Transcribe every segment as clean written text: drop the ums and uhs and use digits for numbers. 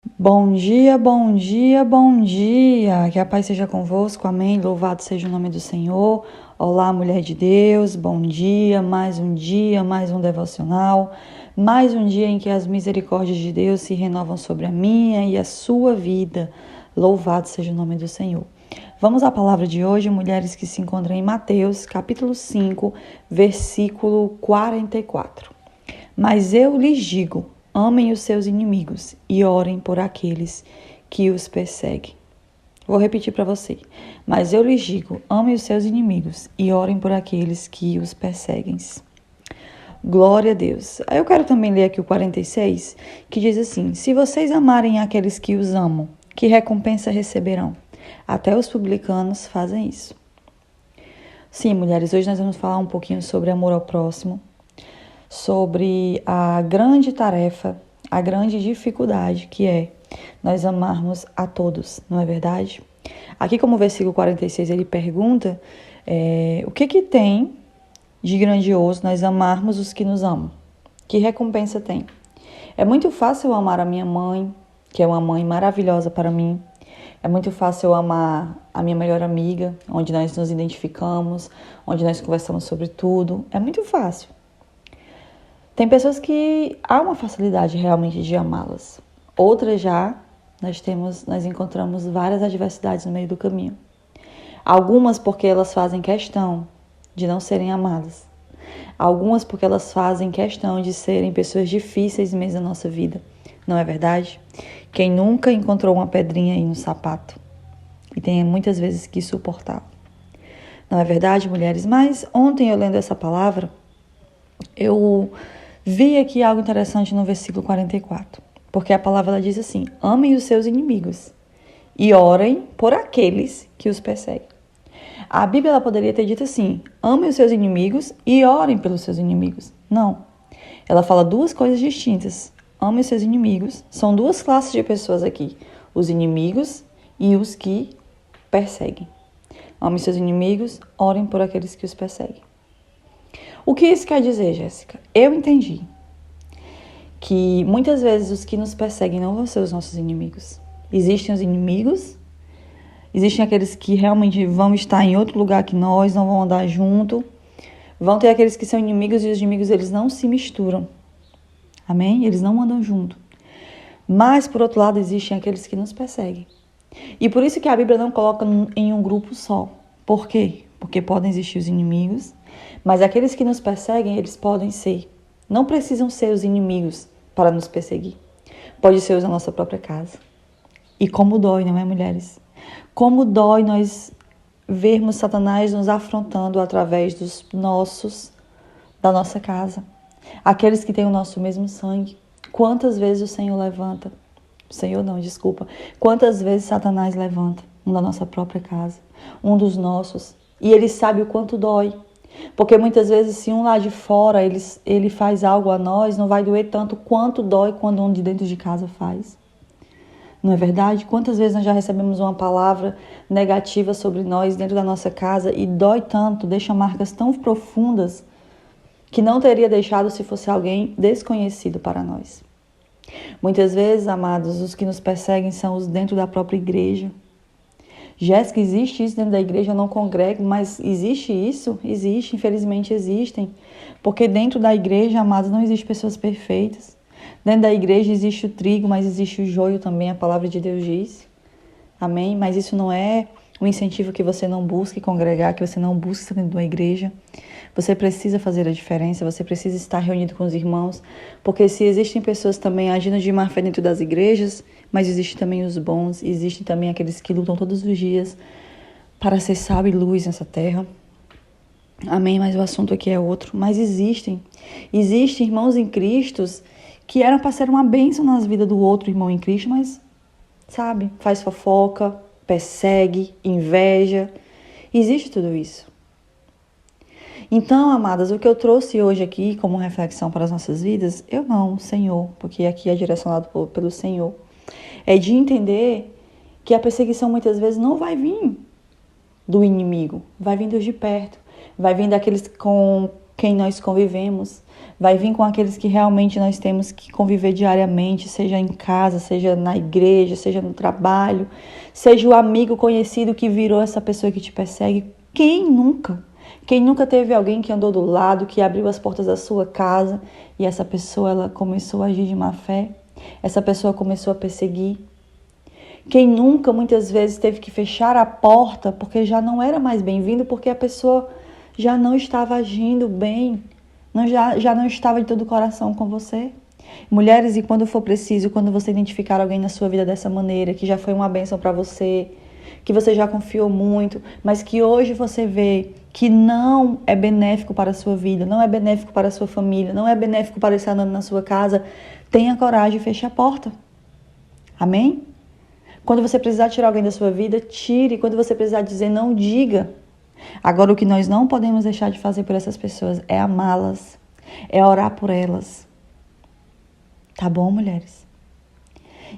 Bom dia, bom dia, bom dia. Que a paz seja convosco, amém. Louvado seja o nome do Senhor. Olá, mulher de Deus, bom dia, mais um devocional, mais um dia em que as misericórdias de Deus se renovam sobre a minha e a sua vida. Louvado seja o nome do Senhor. Vamos à palavra de hoje, mulheres, que se encontram em Mateus, capítulo 5, versículo 44. Mas eu lhes digo: amem os seus inimigos e orem por aqueles que os perseguem. Vou repetir para você. Mas eu lhes digo: amem os seus inimigos e orem por aqueles que os perseguem. Glória a Deus. Aí eu quero também ler aqui o 46, que diz assim: se vocês amarem aqueles que os amam, que recompensa receberão? Até os publicanos fazem isso. Sim, mulheres, hoje nós vamos falar um pouquinho sobre amor ao próximo, sobre a grande tarefa, a grande dificuldade que é nós amarmos a todos, não é verdade? Aqui, como o versículo 46, ele pergunta o que tem de grandioso nós amarmos os que nos amam? Que recompensa tem? É muito fácil eu amar a minha mãe, que é uma mãe maravilhosa para mim. É muito fácil eu amar a minha melhor amiga, onde nós nos identificamos, onde nós conversamos sobre tudo. É muito fácil. Tem pessoas que há uma facilidade realmente de amá-las. Outras já, nós encontramos várias adversidades no meio do caminho. Algumas porque elas fazem questão de não serem amadas. Algumas porque elas fazem questão de serem pessoas difíceis mesmo na nossa vida. Não é verdade? Quem nunca encontrou uma pedrinha aí no sapato e tem muitas vezes que suportar. Não é verdade, mulheres? Mas ontem eu lendo essa palavra, eu vi aqui algo interessante no versículo 44, porque a palavra ela diz assim: amem os seus inimigos e orem por aqueles que os perseguem. A Bíblia ela poderia ter dito assim: amem os seus inimigos e orem pelos seus inimigos. Não. Ela fala duas coisas distintas. Amem os seus inimigos. São duas classes de pessoas aqui: os inimigos e os que perseguem. Amem seus inimigos, orem por aqueles que os perseguem. O que isso quer dizer, Jéssica? Eu entendi que muitas vezes os que nos perseguem não vão ser os nossos inimigos. Existem os inimigos, existem aqueles que realmente vão estar em outro lugar que nós, não vão andar junto. Vão ter aqueles que são inimigos e os inimigos eles não se misturam. Amém? Eles não andam junto. Mas, por outro lado, existem aqueles que nos perseguem. E por isso que a Bíblia não coloca em um grupo só. Por quê? Porque podem existir os inimigos, mas aqueles que nos perseguem, eles podem ser. Não precisam ser os inimigos para nos perseguir. Pode ser os da nossa própria casa. E como dói, não é, mulheres? Como dói nós vermos Satanás nos afrontando através da nossa casa. Aqueles que têm o nosso mesmo sangue. Quantas vezes o Senhor levanta? O Senhor não, desculpa. Quantas vezes Satanás levanta? Um da nossa própria casa. Um dos nossos. E ele sabe o quanto dói. Porque muitas vezes, se um lá de fora ele faz algo a nós, não vai doer tanto quanto dói quando um de dentro de casa faz. Não é verdade? Quantas vezes nós já recebemos uma palavra negativa sobre nós dentro da nossa casa e dói tanto, deixa marcas tão profundas que não teria deixado se fosse alguém desconhecido para nós. Muitas vezes, amados, os que nos perseguem são os dentro da própria igreja. Jéssica, existe isso dentro da igreja? Eu não congrego, mas existe isso? Existe, infelizmente existem. Porque dentro da igreja, amados, não existem pessoas perfeitas. Dentro da igreja existe o trigo, mas existe o joio também, a palavra de Deus diz. Amém? Mas isso não é um incentivo que você não busque congregar, que você não busque estar dentro de uma igreja. Você precisa fazer a diferença, você precisa estar reunido com os irmãos, porque se existem pessoas também agindo de má fé dentro das igrejas, mas existem também os bons, existem também aqueles que lutam todos os dias para ser sal e luz nessa terra. Amém? Mas o assunto aqui é outro. Mas existem irmãos em Cristo que eram para ser uma bênção nas vidas do outro irmão em Cristo, mas, sabe, faz fofoca, persegue, inveja. Existe tudo isso. Então, amadas, o que eu trouxe hoje aqui como reflexão para as nossas vidas, eu não, Senhor, porque aqui é direcionado pelo Senhor, é de entender que a perseguição muitas vezes não vai vir do inimigo, vai vir dos de perto, vai vir daqueles com quem nós convivemos, Vai vir com aqueles que realmente nós temos que conviver diariamente, seja em casa, seja na igreja, seja no trabalho, seja o amigo conhecido que virou essa pessoa que te persegue. Quem nunca? Quem nunca teve alguém que andou do lado, que abriu as portas da sua casa e essa pessoa ela começou a agir de má fé? Essa pessoa começou a perseguir? Quem nunca, muitas vezes, teve que fechar a porta porque já não era mais bem-vindo, porque a pessoa já não estava agindo bem, já não estava de todo o coração com você? Mulheres, e quando for preciso, quando você identificar alguém na sua vida dessa maneira, que já foi uma bênção para você, que você já confiou muito, mas que hoje você vê que não é benéfico para a sua vida, não é benéfico para a sua família, não é benéfico para estar andando na sua casa, tenha coragem e feche a porta. Amém? Quando você precisar tirar alguém da sua vida, tire. Quando você precisar dizer não, diga. Agora, o que nós não podemos deixar de fazer por essas pessoas é amá-las, é orar por elas. Tá bom, mulheres?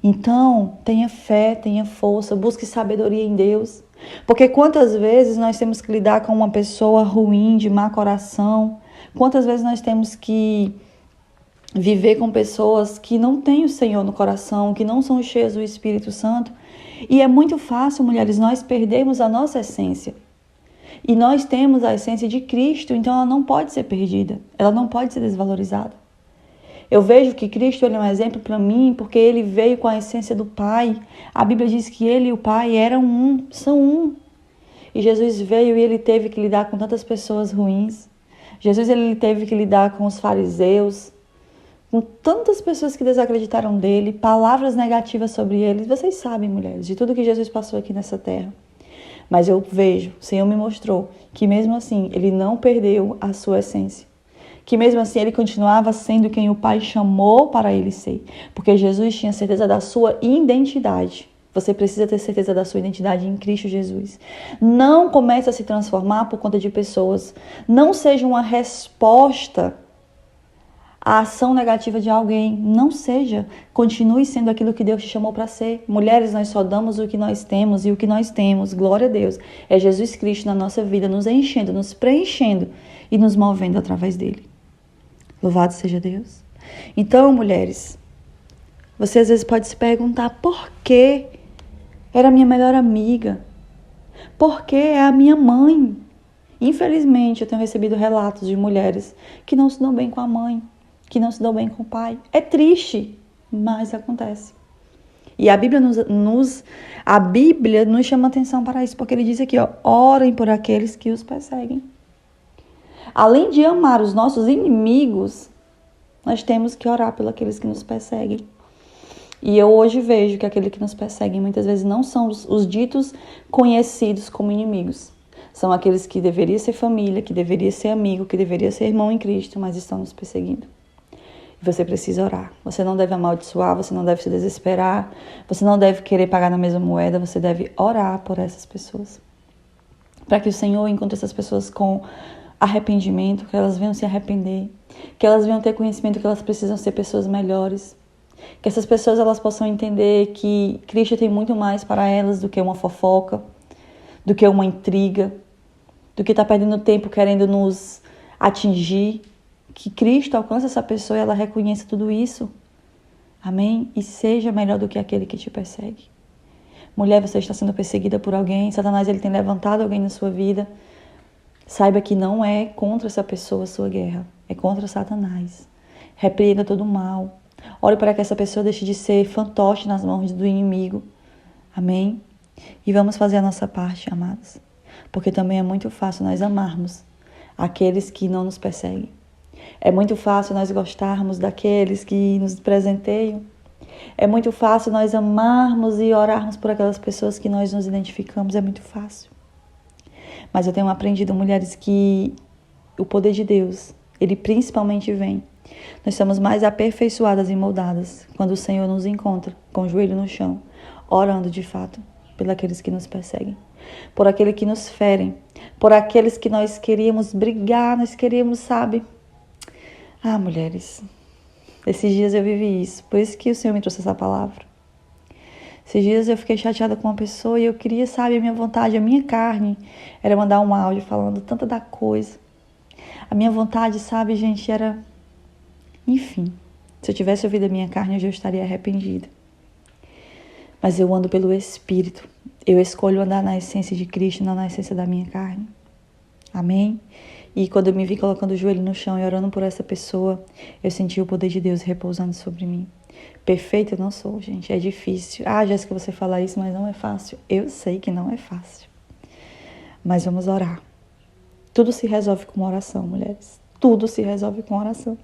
Então, tenha fé, tenha força, busque sabedoria em Deus. Porque quantas vezes nós temos que lidar com uma pessoa ruim, de má coração? Quantas vezes nós temos que viver com pessoas que não têm o Senhor no coração, que não são cheias do Espírito Santo? E é muito fácil, mulheres, nós perdermos a nossa essência. E nós temos a essência de Cristo, então ela não pode ser perdida, ela não pode ser desvalorizada. Eu vejo que Cristo ele é um exemplo para mim, porque ele veio com a essência do Pai. A Bíblia diz que ele e o Pai eram um, são um. E Jesus veio e ele teve que lidar com tantas pessoas ruins. Jesus ele teve que lidar com os fariseus, com tantas pessoas que desacreditaram dele, palavras negativas sobre ele. Vocês sabem, mulheres, de tudo que Jesus passou aqui nessa terra. Mas eu vejo, o Senhor me mostrou que mesmo assim ele não perdeu a sua essência. Que mesmo assim ele continuava sendo quem o Pai chamou para ele ser. Porque Jesus tinha certeza da sua identidade. Você precisa ter certeza da sua identidade em Cristo Jesus. Não comece a se transformar por conta de pessoas. Não seja uma resposta à ação negativa de alguém. Não seja. Continue sendo aquilo que Deus te chamou para ser. Mulheres, nós só damos o que nós temos, e o que nós temos, glória a Deus, é Jesus Cristo na nossa vida, nos enchendo, nos preenchendo e nos movendo através dele. Louvado seja Deus. Então, mulheres, você às vezes pode se perguntar: por que era minha melhor amiga? Por que é a minha mãe? Infelizmente, eu tenho recebido relatos de mulheres que não se dão bem com a mãe, que não se dão bem com o pai. É triste, mas acontece. E a Bíblia nos chama atenção para isso, porque ele diz aqui, orem por aqueles que os perseguem. Além de amar os nossos inimigos, nós temos que orar por aqueles que nos perseguem. E eu hoje vejo que aqueles que nos perseguem muitas vezes não são os ditos conhecidos como inimigos. São aqueles que deveriam ser família, que deveriam ser amigo, que deveriam ser irmão em Cristo, mas estão nos perseguindo. E você precisa orar. Você não deve amaldiçoar, você não deve se desesperar, você não deve querer pagar na mesma moeda, você deve orar por essas pessoas. Para que o Senhor encontre essas pessoas com arrependimento, que elas venham se arrepender, que elas venham ter conhecimento que elas precisam ser pessoas melhores, que essas pessoas elas possam entender que Cristo tem muito mais para elas do que uma fofoca, do que uma intriga, do que estar perdendo tempo querendo nos atingir, que Cristo alcance essa pessoa e ela reconheça tudo isso, amém? E seja melhor do que aquele que te persegue. Mulher, você está sendo perseguida por alguém, Satanás ele tem levantado alguém na sua vida. Saiba que não é contra essa pessoa a sua guerra, é contra Satanás. Repreenda todo o mal. Ore para que essa pessoa deixe de ser fantoche nas mãos do inimigo. Amém? E vamos fazer a nossa parte, amados. Porque também é muito fácil nós amarmos aqueles que não nos perseguem. É muito fácil nós gostarmos daqueles que nos presenteiam. É muito fácil nós amarmos e orarmos por aquelas pessoas que nós nos identificamos. É muito fácil. Mas eu tenho aprendido, mulheres, que o poder de Deus, ele principalmente vem. Nós somos mais aperfeiçoadas e moldadas quando o Senhor nos encontra com o joelho no chão, orando de fato por aqueles que nos perseguem, por aqueles que nos ferem, por aqueles que nós queríamos brigar, nós queríamos, sabe? Ah, mulheres, esses dias eu vivi isso, por isso que o Senhor me trouxe essa palavra. Esses dias eu fiquei chateada com uma pessoa e eu queria, sabe, a minha vontade, a minha carne era mandar um áudio falando tanta da coisa. A minha vontade, sabe, gente, era Enfim, se eu tivesse ouvido a minha carne, eu já estaria arrependida. Mas eu ando pelo Espírito. Eu escolho andar na essência de Cristo, não na essência da minha carne. Amém? E quando eu me vi colocando o joelho no chão e orando por essa pessoa, eu senti o poder de Deus repousando sobre mim. Perfeita eu não sou, gente. É difícil. Ah, Jéssica, você fala isso, mas não é fácil. Eu sei que não é fácil. Mas vamos orar. Tudo se resolve com oração, mulheres. Tudo se resolve com oração.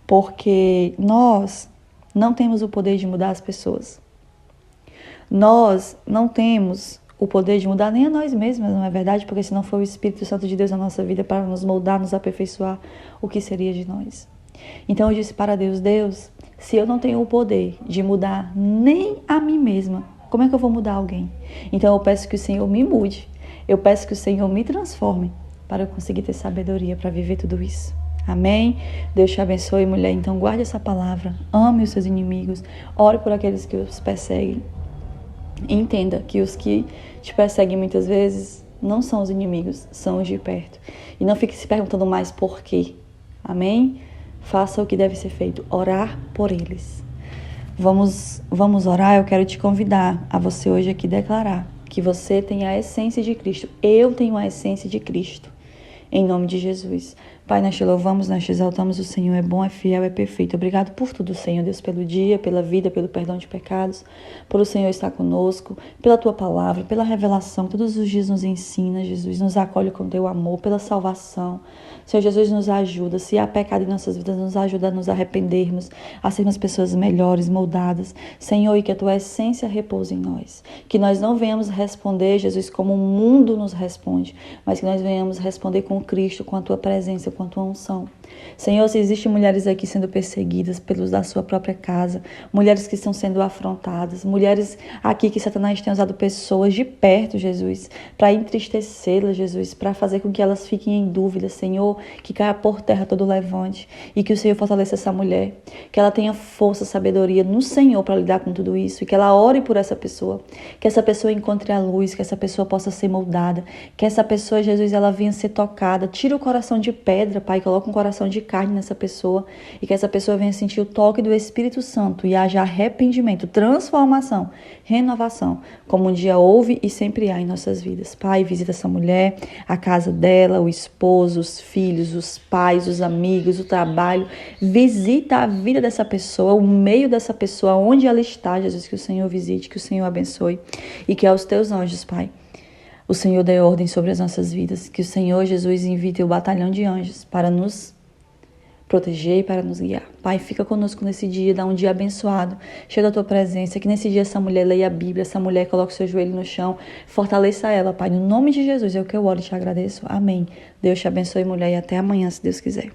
Porque nós não temos o poder de mudar as pessoas. Nós não temos o poder de mudar nem a nós mesmos, não é verdade? Porque se não for o Espírito Santo de Deus na nossa vida para nos moldar, nos aperfeiçoar, o que seria de nós? Então eu disse para Deus, Deus, se eu não tenho o poder de mudar nem a mim mesma, como é que eu vou mudar alguém? Então eu peço que o Senhor me mude, eu peço que o Senhor me transforme para eu conseguir ter sabedoria para viver tudo isso. Amém? Deus te abençoe, mulher. Então guarde essa palavra, ame os seus inimigos, ore por aqueles que os perseguem. Entenda que os que te perseguem muitas vezes não são os inimigos, são os de perto. E não fique se perguntando mais por quê. Amém? Faça o que deve ser feito, orar por eles. Vamos orar? Eu quero te convidar a você hoje aqui declarar que você tem a essência de Cristo. Eu tenho a essência de Cristo. Em nome de Jesus. Pai, nós te louvamos, nós te exaltamos. O Senhor é bom, é fiel, é perfeito. Obrigado por tudo, Senhor Deus, pelo dia, pela vida, pelo perdão de pecados, por o Senhor estar conosco, pela tua palavra, pela revelação. Todos os dias nos ensina, Jesus, nos acolhe com teu amor, pela salvação. Senhor Jesus, nos ajuda. Se há pecado em nossas vidas, nos ajuda a nos arrependermos, a sermos pessoas melhores, moldadas. Senhor, e que a tua essência repouse em nós. Que nós não venhamos responder, Jesus, como o mundo nos responde, mas que nós venhamos responder com Cristo, com a tua presença, com a tua unção. Senhor, se existem mulheres aqui sendo perseguidas pelos da sua própria casa, mulheres que estão sendo afrontadas, mulheres aqui que Satanás tem usado pessoas de perto, Jesus, para entristecê-las, Jesus, para fazer com que elas fiquem em dúvida, Senhor, que caia por terra todo levante e que o Senhor fortaleça essa mulher, que ela tenha força, sabedoria no Senhor para lidar com tudo isso e que ela ore por essa pessoa, que essa pessoa encontre a luz, que essa pessoa possa ser moldada, que essa pessoa, Jesus, ela venha ser tocada, tira o coração de pedra, Pai, coloca um coração de carne nessa pessoa e que essa pessoa venha sentir o toque do Espírito Santo e haja arrependimento, transformação, renovação, como um dia houve e sempre há em nossas vidas. Pai, visita essa mulher, a casa dela, o esposo, os filhos, os pais, os amigos, o trabalho. Visita a vida dessa pessoa, o meio dessa pessoa, onde ela está, Jesus, que o Senhor visite, que o Senhor abençoe e que aos teus anjos, Pai, o Senhor dê ordem sobre as nossas vidas, que o Senhor Jesus envie teu batalhão de anjos para nos proteger e para nos guiar. Pai, fica conosco nesse dia, dá um dia abençoado, cheio da tua presença, que nesse dia essa mulher leia a Bíblia, essa mulher coloque o seu joelho no chão, fortaleça ela, Pai, no nome de Jesus, é o que eu oro e te agradeço. Amém. Deus te abençoe, mulher, e até amanhã, se Deus quiser.